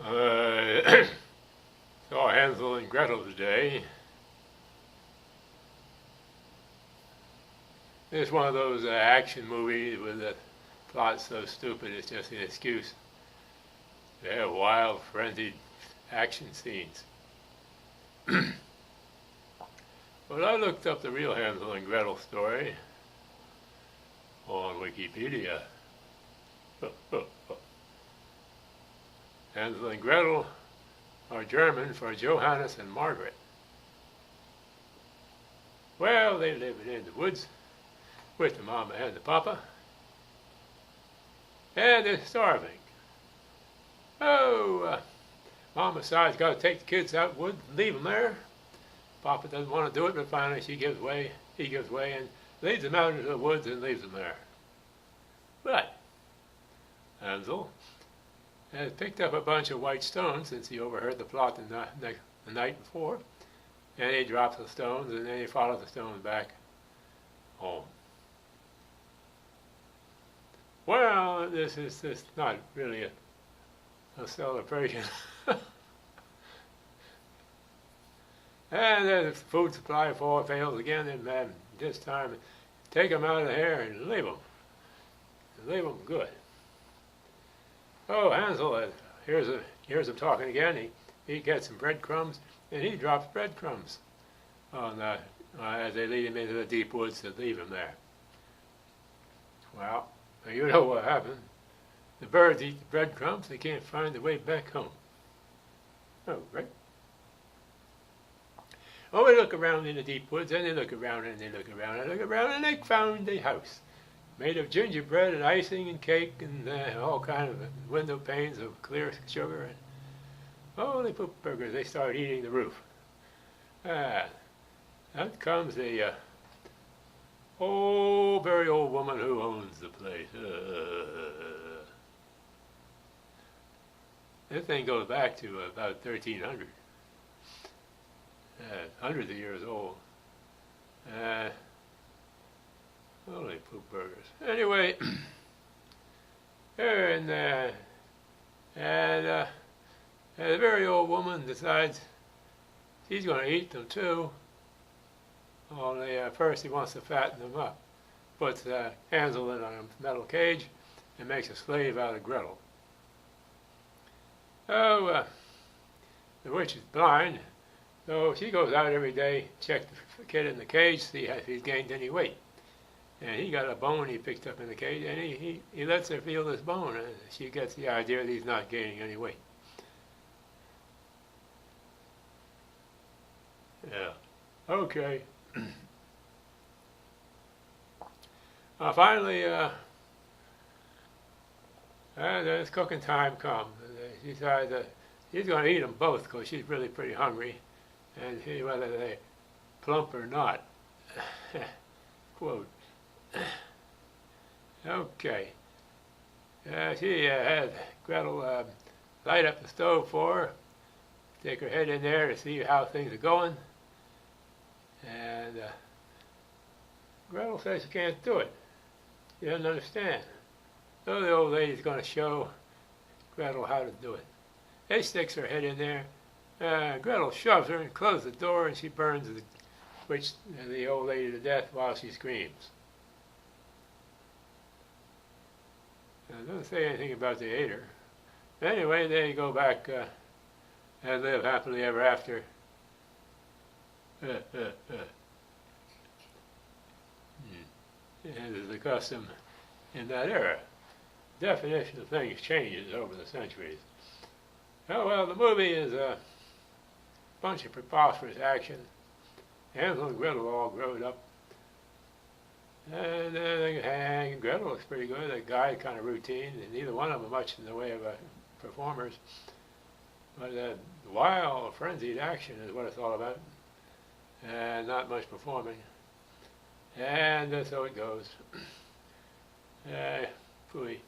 Uh, saw Hansel and Gretel today. It's one of those action movies with the plot so stupid it's just an excuse. They have wild, frenzied action scenes. But I looked up the real Hansel and Gretel story on Wikipedia. Hansel and Gretel are German for Johannes and Margaret. Well, they live in the woods with the mama and the papa, and they're starving. Mama decides got to take the kids out wood and leave them there. Papa doesn't want to do it, but finally he gives way, and leads them out into the woods and leaves them there. But Hansel has picked up a bunch of white stones since he overheard the plot the night before, and he drops the stones, and then he follows the stones back home. Well, this is not really a celebration. And then if the food supply fails again, then this time take them out of here and leave them. Leave them good. Oh, Hansel, here's him talking again. He gets some breadcrumbs, and he drops breadcrumbs on as they lead him into the deep woods to leave him there. Well, you know what happened. The birds eat the breadcrumbs. They can't find their way back home. Oh, right. Oh, they look around in the deep woods, and they look around, and they look around, and they look around, and they found a house made of gingerbread and icing and cake and all kind of window panes of clear sugar. And oh, they put burgers. They start eating the roof. Out comes the very old woman who owns the place. This thing goes back to about 1300. Hundreds of years old. Oh, they poop burgers. Anyway, and the very old woman decides she's going to eat them too. Only first he wants to fatten them up. Puts Hansel in a metal cage and makes a slave out of Gretel. Oh, the witch is blind. So she goes out every day, check the kid in the cage, see if he's gained any weight. And he got a bone he picked up in the cage, and he lets her feel this bone, and she gets the idea that he's not gaining any weight. Yeah. Okay. Finally, it's cooking time comes. She decides that she's going to eat them both because she's really pretty hungry, and see whether they plump or not. Quote. Okay. She had Gretel light up the stove for her, take her head in there to see how things are going, and Gretel says she can't do it. She doesn't understand. So the old lady's going to show Gretel how to do it. She sticks her head in there. Gretel shoves her and closes the door, and she burns the old lady to death while she screams. It doesn't say anything about they ate her. Anyway, they go back and live happily ever after. As is the custom in that era. Definition of things changes over the centuries. Oh well, the movie is a bunch of preposterous action. Hansel and Gretel all grown up. And Gretel looks pretty good. The guy kind of routine, and neither one of them much in the way of performers. But wild, frenzied action is what it's all about, and not much performing. And so it goes. Phooey.